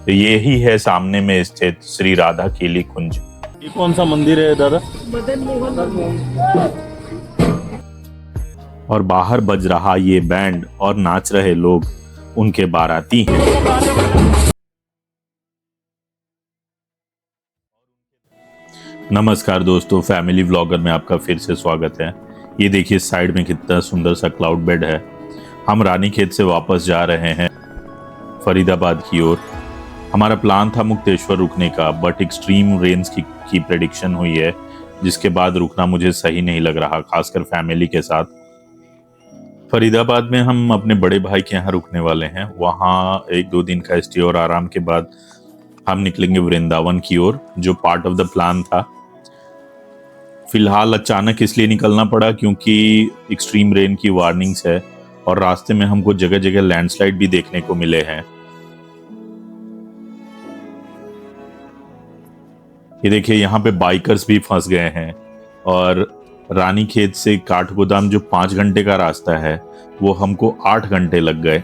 तो ये ही है सामने में स्थित श्री राधा केली कुंज। ये कौन सा मंदिर है दादा? मदन मोहन। और बाहर बज रहा ये बैंड और नाच रहे लोग उनके बाराती हैं। नमस्कार दोस्तों, फैमिली व्लॉगर में आपका फिर से स्वागत है। ये देखिए साइड में कितना सुंदर सा क्लाउड बेड है। हम रानीखेत से वापस जा रहे हैं फरीदाबाद की ओर। हमारा प्लान था मुक्तेश्वर रुकने का, बट एक्सट्रीम रेन्स की प्रेडिक्शन हुई है, जिसके बाद रुकना मुझे सही नहीं लग रहा, खासकर फैमिली के साथ। फरीदाबाद में हम अपने बड़े भाई के यहाँ रुकने वाले हैं। वहाँ 1-2 दिन का स्टे और आराम के बाद हम निकलेंगे वृंदावन की ओर, जो पार्ट ऑफ द प्लान था। फिलहाल अचानक इसलिए निकलना पड़ा क्योंकि एक्सट्रीम रेन की वार्निंग्स है और रास्ते में हमको जगह जगह लैंडस्लाइड भी देखने को मिले हैं। ये देखिए यहाँ पे बाइकर्स भी फंस गए हैं और रानीखेत से काठगोदाम जो 5 घंटे का रास्ता है वो हमको 8 घंटे लग गए।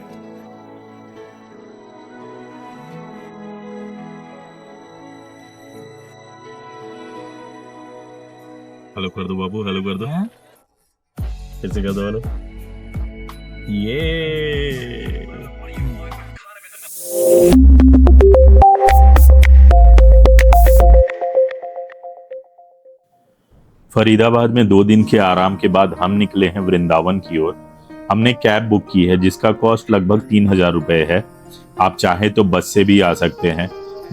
हेलो कर दो बाबू, हेलो कर दो, फिर से कर दो हेलो। ये फरीदाबाद में 2 दिन के आराम के बाद हम निकले हैं वृंदावन की ओर। हमने कैब बुक की है जिसका कॉस्ट लगभग 3000 रुपए है। आप चाहे तो बस से भी आ सकते हैं।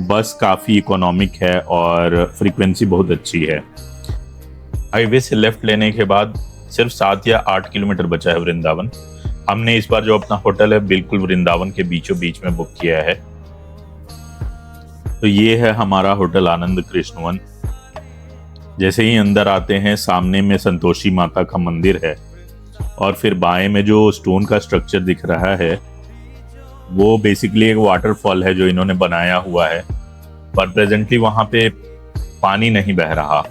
बस काफ़ी इकोनॉमिक है और फ्रीक्वेंसी बहुत अच्छी है। हाईवे से लेफ्ट लेने के बाद सिर्फ 7 या 8 किलोमीटर बचा है वृंदावन। हमने इस बार जो अपना होटल है बिल्कुल वृंदावन के बीचों बीच में बुक किया है। तो ये है हमारा होटल आनंद कृष्ण वन। जैसे ही अंदर आते हैं सामने में संतोषी माता का मंदिर है और फिर बाएं में जो स्टोन का स्ट्रक्चर दिख रहा है वो बेसिकली एक वाटरफॉल है जो इन्होंने बनाया हुआ है, पर प्रेजेंटली वहां पे पानी नहीं बह रहा।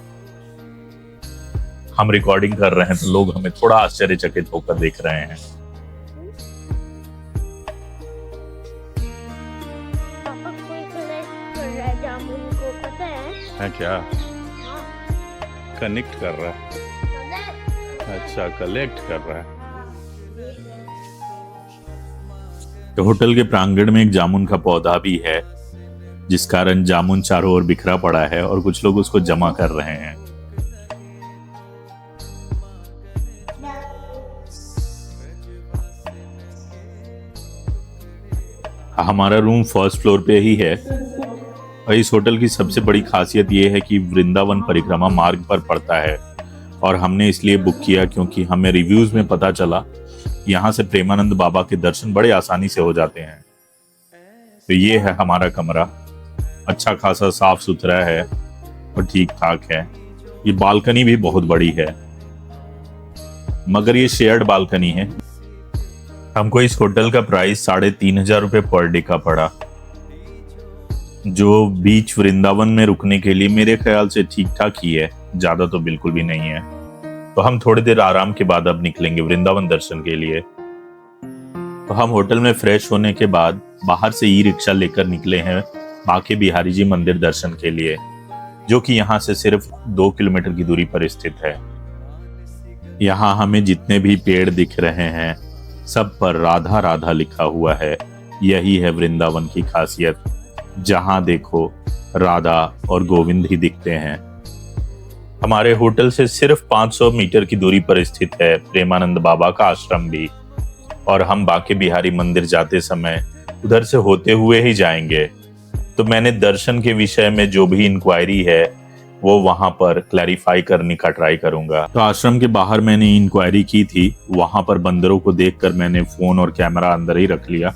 हम रिकॉर्डिंग कर रहे हैं तो लोग हमें थोड़ा आश्चर्यचकित होकर देख रहे हैं। पापा कोई कलेक्ट कर रहा है जामुन को, पता है क्या कनेक्ट कर रहा है? अच्छा, कलेक्ट कर रहा है। तो होटल के प्रांगण में एक जामुन का पौधा भी है, जिस कारण जामुन चारों ओर बिखरा पड़ा है और कुछ लोग उसको जमा कर रहे हैं। हमारा रूम फर्स्ट फ्लोर पे ही है और इस होटल की सबसे बड़ी खासियत यह है कि वृंदावन परिक्रमा मार्ग पर पड़ता है और हमने इसलिए बुक किया क्योंकि हमें रिव्यूज में पता चला यहाँ से प्रेमानंद बाबा के दर्शन बड़े आसानी से हो जाते हैं। तो ये है हमारा कमरा, अच्छा खासा साफ सुथरा है और ठीक ठाक है। ये बालकनी भी बहुत बड़ी है, मगर ये शेयर्ड बालकनी है। हमको इस होटल का प्राइस 3500 रुपये पर डे का पड़ा, जो बीच वृंदावन में रुकने के लिए मेरे ख्याल से ठीक ठाक ही है, ज्यादा तो बिल्कुल भी नहीं है। तो हम थोड़ी देर आराम के बाद अब निकलेंगे वृंदावन दर्शन के लिए। तो हम होटल में फ्रेश होने के बाद बाहर से ई रिक्शा लेकर निकले हैं बांके बिहारी जी मंदिर दर्शन के लिए, जो कि यहाँ से सिर्फ 2 किलोमीटर की दूरी पर स्थित है। यहाँ हमें जितने भी पेड़ दिख रहे हैं सब पर राधा राधा लिखा हुआ है। यही है वृंदावन की खासियत, जहां देखो राधा और गोविंद ही दिखते हैं। हमारे होटल से सिर्फ 500 मीटर की दूरी पर स्थित है प्रेमानंद बाबा का आश्रम भी, और हम बांके बिहारी मंदिर जाते समय उधर से होते हुए ही जाएंगे। तो मैंने दर्शन के विषय में जो भी इंक्वायरी है वो वहां पर क्लैरिफाई करने का ट्राई करूंगा। तो आश्रम के बाहर मैंने इंक्वायरी की थी, वहां पर बंदरों को देखकर मैंने फोन और कैमरा अंदर ही रख लिया।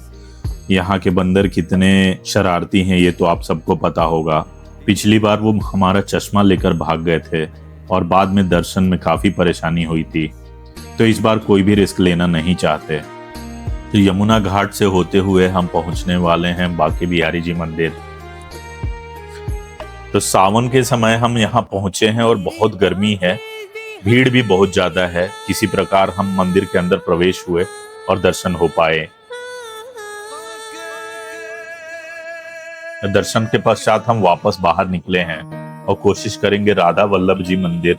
यहाँ के बंदर कितने शरारती हैं ये तो आप सबको पता होगा। पिछली बार वो हमारा चश्मा लेकर भाग गए थे और बाद में दर्शन में काफी परेशानी हुई थी, तो इस बार कोई भी रिस्क लेना नहीं चाहते। तो यमुना घाट से होते हुए हम पहुंचने वाले हैं बांके बिहारी जी मंदिर। तो सावन के समय हम यहाँ पहुंचे हैं और बहुत गर्मी है, भीड़ भी बहुत ज्यादा है। किसी प्रकार हम मंदिर के अंदर प्रवेश हुए और दर्शन हो पाए। दर्शन के पश्चात हम वापस बाहर निकले हैं और कोशिश करेंगे राधा वल्लभ जी मंदिर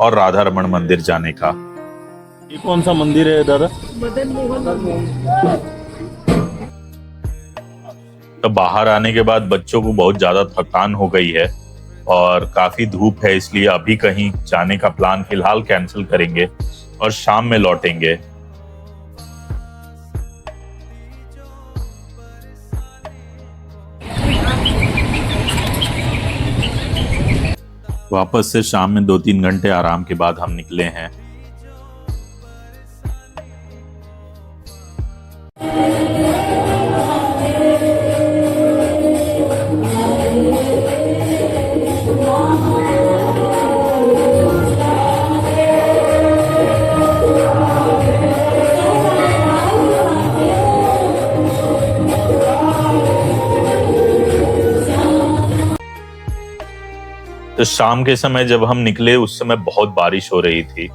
और राधा रमण मंदिर जाने का। ये कौन सा मंदिर है दादा? तो बाहर आने के बाद बच्चों को बहुत ज्यादा थकान हो गई है और काफी धूप है, इसलिए अभी कहीं जाने का प्लान फिलहाल कैंसिल करेंगे और शाम में लौटेंगे। वापस से शाम में 2-3 घंटे आराम के बाद हम निकले हैं। तो शाम के समय जब हम निकले उस समय बहुत बारिश हो रही थी,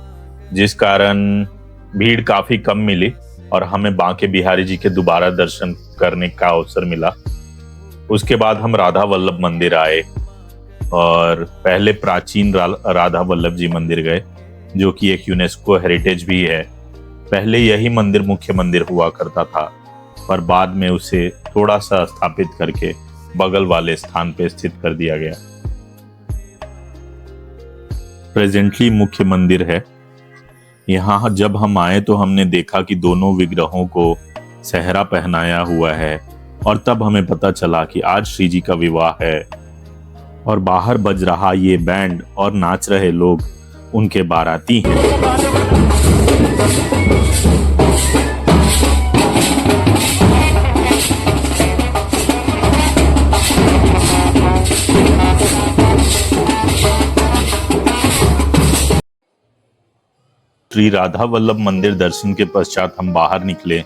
जिस कारण भीड़ काफी कम मिली और हमें बांके बिहारी जी के दोबारा दर्शन करने का अवसर मिला। उसके बाद हम राधा वल्लभ मंदिर आए और पहले प्राचीन राधा वल्लभ जी मंदिर गए, जो कि एक यूनेस्को हेरिटेज भी है। पहले यही मंदिर मुख्य मंदिर हुआ करता था, पर बाद में उसे थोड़ा सा स्थापित करके बगल वाले स्थान पे स्थित कर दिया गया। प्रेजेंटली मुख्य मंदिर है। यहाँ जब हम आए तो हमने देखा कि दोनों विग्रहों को सेहरा पहनाया हुआ है और तब हमें पता चला कि आज श्री जी का विवाह है। और बाहर बज रहा ये बैंड और नाच रहे लोग उनके बाराती हैं। श्री राधा वल्लभ मंदिर दर्शन के पश्चात हम बाहर निकले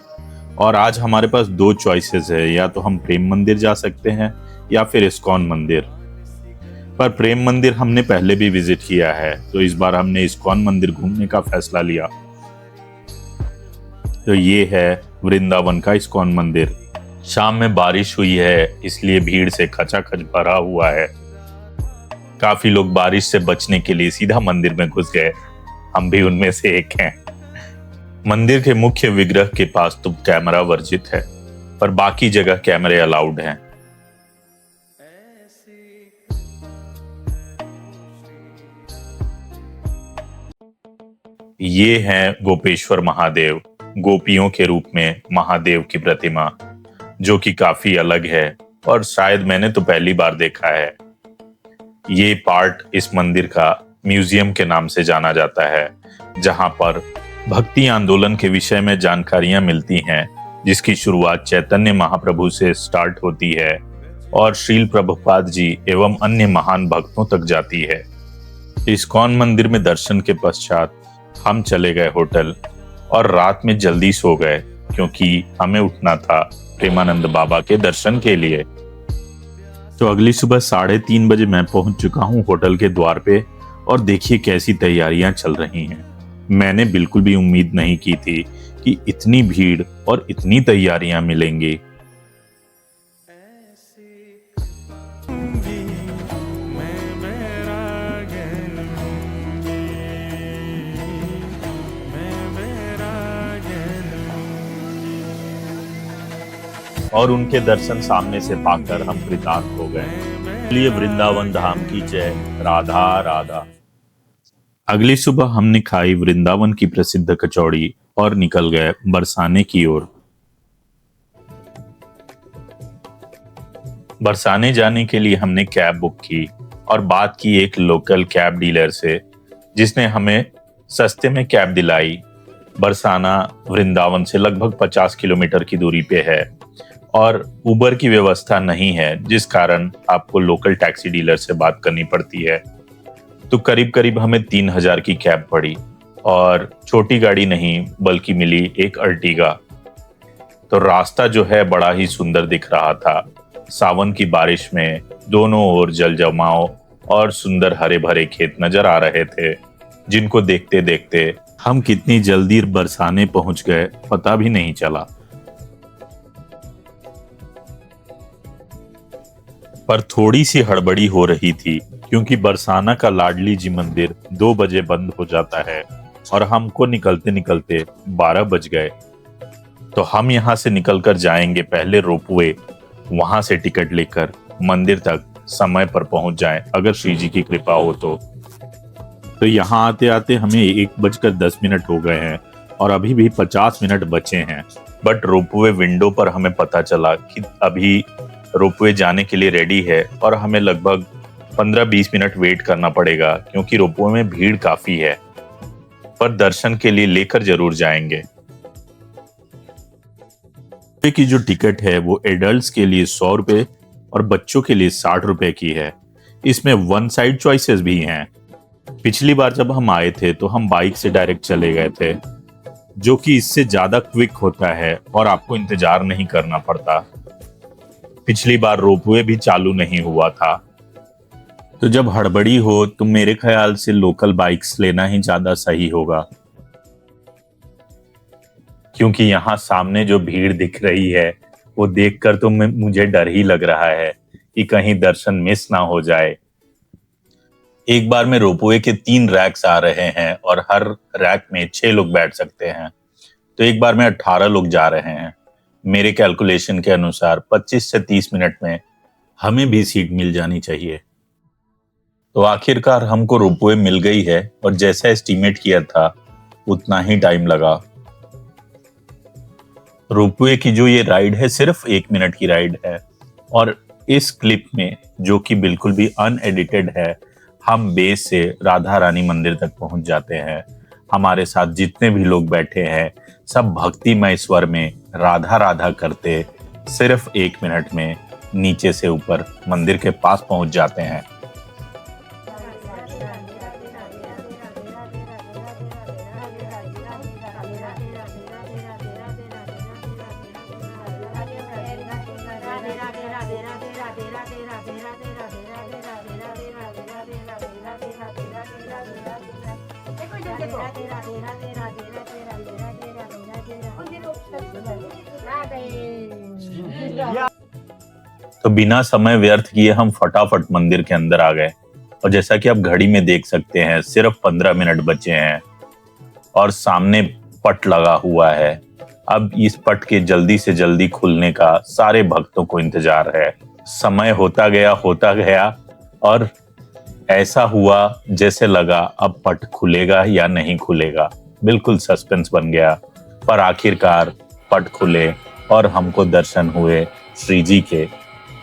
और आज हमारे पास 2 चॉइसेस है, या तो हम प्रेम मंदिर जा सकते हैं या फिर इस्कॉन मंदिर। पर प्रेम मंदिर हमने पहले भी विजिट किया है, तो इस बार हमने इस्कॉन मंदिर घूमने का फैसला लिया। तो ये है वृंदावन का इस्कॉन मंदिर। शाम में बारिश हुई है, इसलिए भीड़ से खचाखच भरा हुआ है। काफी लोग बारिश से बचने के लिए सीधा मंदिर में घुस गए, हम भी उनमें से एक हैं। मंदिर के मुख्य विग्रह के पास तो कैमरा वर्जित है, पर बाकी जगह कैमरे अलाउड हैं। ये हैं गोपेश्वर महादेव, गोपियों के रूप में महादेव की प्रतिमा, जो कि काफी अलग है और शायद मैंने तो पहली बार देखा है। ये पार्ट इस मंदिर का म्यूजियम के नाम से जाना जाता है, जहां पर भक्ति आंदोलन के विषय में जानकारियां मिलती हैं, जिसकी शुरुआत चैतन्य महाप्रभु से स्टार्ट होती है और श्रील प्रभुपाद जी एवं अन्य महान भक्तों तक जाती है। इस्कॉन मंदिर में दर्शन के पश्चात हम चले गए होटल और रात में जल्दी सो गए, क्योंकि हमें उठना था प्रेमानंद बाबा के दर्शन के लिए। तो अगली सुबह 3:30 बजे मैं पहुंच चुका हूं होटल के द्वार पे और देखिए कैसी तैयारियां चल रही हैं। मैंने बिल्कुल भी उम्मीद नहीं की थी कि इतनी भीड़ और इतनी तैयारियां मिलेंगी। और उनके दर्शन सामने से पाकर हम कृतार्थ हो गए। इसलिए वृंदावन धाम की जय, राधा राधा। अगली सुबह हमने खाई वृंदावन की प्रसिद्ध कचौड़ी और निकल गए बरसाने की ओर। बरसाने जाने के लिए हमने कैब बुक की और बात की एक लोकल कैब डीलर से, जिसने हमें सस्ते में कैब दिलाई। बरसाना वृंदावन से लगभग 50 किलोमीटर की दूरी पे है और उबर की व्यवस्था नहीं है, जिस कारण आपको लोकल टैक्सी डीलर से बात करनी पड़ती है। तो करीब करीब हमें 3000 की कैब पड़ी और छोटी गाड़ी नहीं बल्कि मिली एक अर्टिगा। तो रास्ता जो है बड़ा ही सुंदर दिख रहा था। सावन की बारिश में दोनों ओर जल जमाव और सुंदर हरे भरे खेत नजर आ रहे थे, जिनको देखते देखते हम कितनी जल्दी बरसाने पहुंच गए पता भी नहीं चला। पर थोड़ी सी हड़बड़ी हो रही थी क्योंकि बरसाना का लाडली जी मंदिर 2 बजे बंद हो जाता है और हमको निकलते निकलते 12 बज गए। तो हम यहाँ से निकलकर जाएंगे पहले रोपवे, वहां से टिकट लेकर मंदिर तक समय पर पहुंच जाए अगर श्री जी की कृपा हो तो यहाँ आते आते हमें 1:10 हो गए हैं और अभी भी 50 मिनट बचे हैं। बट रोपवे विंडो पर हमें पता चला कि अभी रोपवे जाने के लिए रेडी है और हमें लगभग 15-20 मिनट वेट करना पड़ेगा क्योंकि रोपवे में भीड़ काफी है, पर दर्शन के लिए लेकर जरूर जाएंगे। रोपवे की जो टिकट है वो एडल्ट्स के लिए 100 रुपए और बच्चों के लिए 60 रुपए की है। इसमें वन साइड चॉइसेस भी हैं। पिछली बार जब हम आए थे तो हम बाइक से डायरेक्ट चले गए थे, जो कि इससे ज्यादा क्विक होता है और आपको इंतजार नहीं करना पड़ता। पिछली बार रोपवे भी चालू नहीं हुआ था, तो जब हड़बड़ी हो तो मेरे ख्याल से लोकल बाइक्स लेना ही ज्यादा सही होगा, क्योंकि यहाँ सामने जो भीड़ दिख रही है वो देखकर तो मुझे डर ही लग रहा है कि कहीं दर्शन मिस ना हो जाए। एक बार में रोपवे के 3 रैक्स आ रहे हैं और हर रैक में 6 लोग बैठ सकते हैं, तो एक बार में 18 लोग जा रहे हैं। मेरे कैलकुलेशन के अनुसार 25 से 30 मिनट में हमें भी सीट मिल जानी चाहिए। तो आखिरकार हमको रोपवे मिल गई है और जैसा एस्टीमेट किया था उतना ही टाइम लगा। रोपवे की जो ये राइड है सिर्फ 1 मिनट की राइड है और इस क्लिप में, जो कि बिल्कुल भी अनएडिटेड है, हम बेस से राधा रानी मंदिर तक पहुंच जाते हैं। हमारे साथ जितने भी लोग बैठे हैं सब भक्तिमय स्वर में राधा राधा करते सिर्फ 1 मिनट में नीचे से ऊपर मंदिर के पास पहुंच जाते हैं। तो बिना समय व्यर्थ किए हम फटाफट मंदिर के अंदर आ गए और जैसा कि आप घड़ी में देख सकते हैं सिर्फ 15 मिनट बचे हैं और सामने पट लगा हुआ है। अब इस पट के जल्दी से जल्दी खुलने का सारे भक्तों को इंतजार है। समय होता गया और ऐसा हुआ जैसे लगा अब पट खुलेगा या नहीं खुलेगा। बिल्कुल सस्पेंस बन गया, पर आखिरकार पट खुले और हमको दर्शन हुए श्री जी के,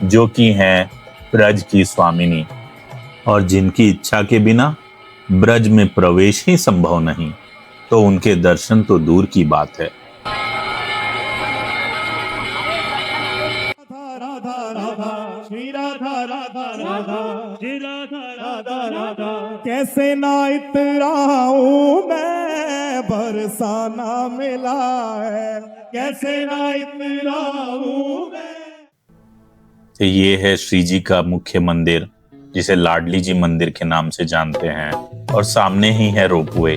जो कि हैं ब्रज की स्वामिनी और जिनकी इच्छा के बिना ब्रज में प्रवेश ही संभव नहीं, तो उनके दर्शन तो दूर की बात है। कैसे ना इतराऊं मैं बरसाना मिला है, कैसे ना इतराऊं मैं। तो ये है श्री जी का मुख्य मंदिर, जिसे लाडली जी मंदिर के नाम से जानते हैं, और सामने ही है रोपवे।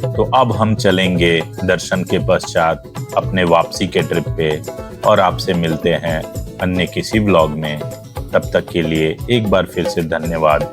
तो अब हम चलेंगे दर्शन के पश्चात अपने वापसी के ट्रिप पे और आपसे मिलते हैं अन्य किसी व्लॉग में। तब तक के लिए एक बार फिर से धन्यवाद।